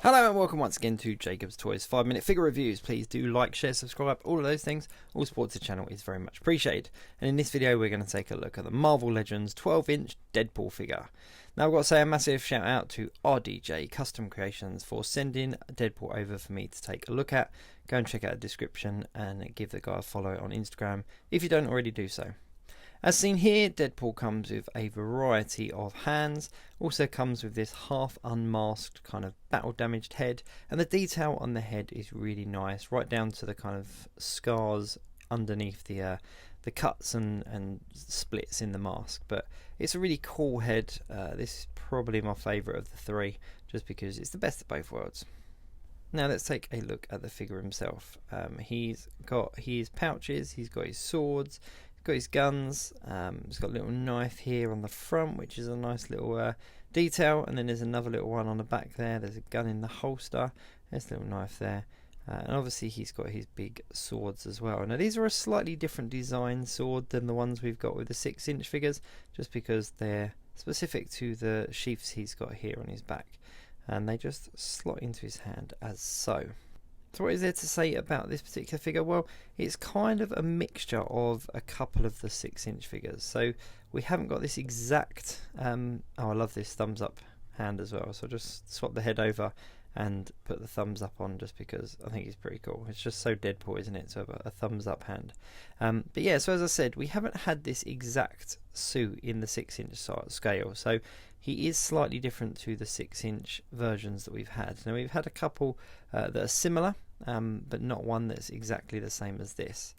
Hello and welcome once again to Jacob's Toys 5-minute figure reviews. Please do like, share, subscribe, all of those things. All support to the channel is very much appreciated. And in this video we're going to take a look at the Marvel Legends 12-inch Deadpool figure. Now I've got to say a massive shout out to RDJ Custom Creations for sending Deadpool over for me to take a look at. Go and check out the description and give the guy a follow on Instagram if you don't already do so. As seen here, Deadpool comes with a variety of hands, also comes with this half unmasked kind of battle damaged head, and the detail on the head is really nice, right down to the kind of scars underneath the cuts and splits in the mask. But it's a really cool head. This is probably my favourite of the three, just because it's the best of both worlds. Now let's take a look at the figure himself. He's got his pouches, he's got his swords, got his guns, he's got a little knife here on the front, which is a nice little detail, and then there's another little one on the back there. There's a gun in the holster, there's a little knife there, and obviously he's got his big swords as well. Now these are a slightly different design sword than the ones we've got with the 6-inch figures, just because they're specific to the sheaths he's got here on his back, and they just slot into his hand as so. So what is there to say about this particular figure? Well, it's kind of a mixture of a couple of the 6-inch figures. So we haven't got this exact, oh I love this thumbs up hand as well. So I'll just swap the head over and put the thumbs up on, just because I think it's pretty cool. It's just so Deadpool, isn't it, to have a thumbs up hand. But yeah, so as I said, we haven't had this exact suit in the 6-inch scale. So he is slightly different to the 6-inch versions that we've had. Now we've had a couple that are similar, but not one that's exactly the same as this.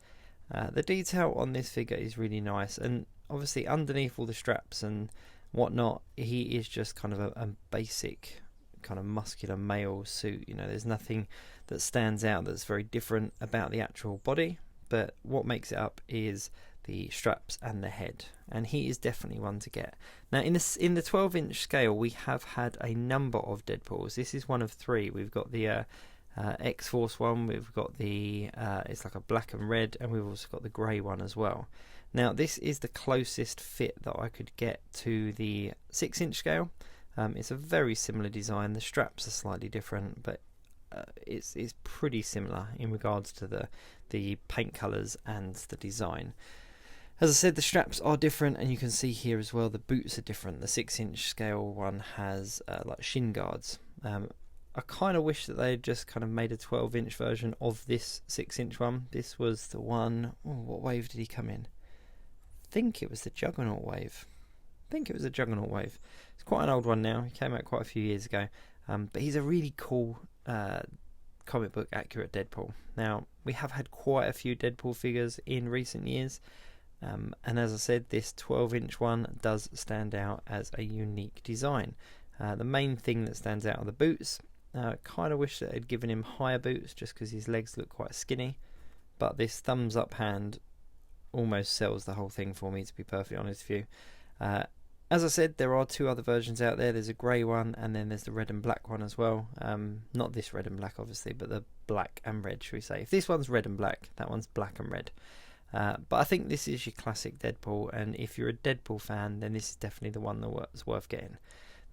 The detail on this figure is really nice, and obviously underneath all the straps and whatnot, he is just kind of a basic kind of muscular male suit. You know, there's nothing that stands out that's very different about the actual body, but what makes it up is the straps and the head, and he is definitely one to get. Now in the 12-inch scale we have had a number of Deadpools. This is one of three. We've got the X-Force one, we've got the it's like a black and red, and we've also got the grey one as well. Now this is the closest fit that I could get to the 6-inch scale. It's a very similar design. The straps are slightly different, but it's pretty similar in regards to the paint colours and the design. As I said, the straps are different, and you can see here as well the boots are different. The 6-inch scale one has like shin guards. I kind of wish that they had just kind of made a 12-inch version of this 6-inch one. This was the one, what wave did he come in? I think it was the Juggernaut wave. It's quite an old one now. He came out quite a few years ago. But he's a really cool comic book accurate Deadpool. Now, we have had quite a few Deadpool figures in recent years. And as I said, this 12-inch one does stand out as a unique design. The main thing that stands out are the boots. Kind of wish that they'd given him higher boots, just because his legs look quite skinny. But this thumbs up hand almost sells the whole thing for me, to be perfectly honest with you. As I said, there are two other versions out there. There's a grey one, and then there's the red and black one as well. Not this red and black, obviously, but the black and red, should we say. If this one's red and black, that one's black and red. But I think this is your classic Deadpool, and if you're a Deadpool fan, then this is definitely the one that's worth getting.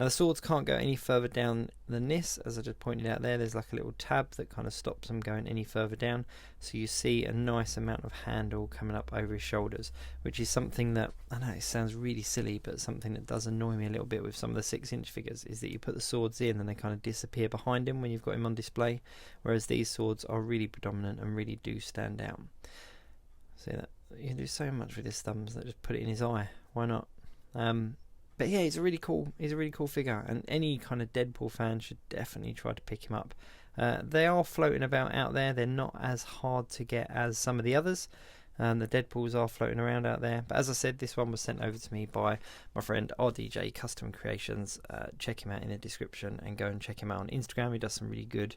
Now the swords can't go any further down than this, as I just pointed out there. There's like a little tab that kind of stops them going any further down, so you see a nice amount of handle coming up over his shoulders, which is something that, I know it sounds really silly, but something that does annoy me a little bit with some of the 6-inch figures is that you put the swords in and they kind of disappear behind him when you've got him on display, whereas these swords are really predominant and really do stand out. See that? You can do so much with his thumbs that just put it in his eye. Why not? But yeah, he's a really cool figure, and any kind of Deadpool fan should definitely try to pick him up. They are floating about out there. They're not as hard to get as some of the others. The Deadpools are floating around out there. But as I said, this one was sent over to me by my friend RDJ Custom Creations. Check him out in the description, and go and check him out on Instagram. He does some really good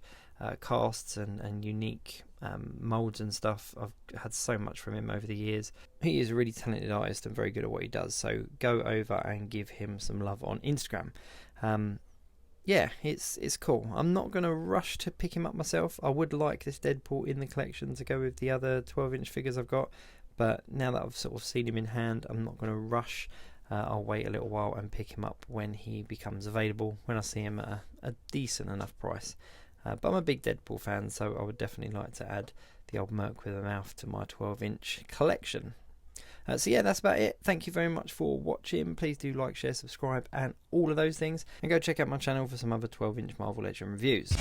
casts and unique molds and stuff. I've had so much from him over the years. He is a really talented artist and very good at what he does, so go over and give him some love on Instagram. Yeah, it's cool. I'm not going to rush to pick him up myself. I would like this Deadpool in the collection to go with the other 12-inch figures I've got, but now that I've sort of seen him in hand, I'm not going to rush. I'll wait a little while and pick him up when he becomes available, when I see him at a decent enough price. But I'm a big Deadpool fan, so I would definitely like to add the old Merc with a mouth to my 12-inch collection. So yeah, that's about it. Thank you very much for watching. Please do like, share, subscribe and all of those things, and go check out my channel for some other 12-inch Marvel Legend reviews.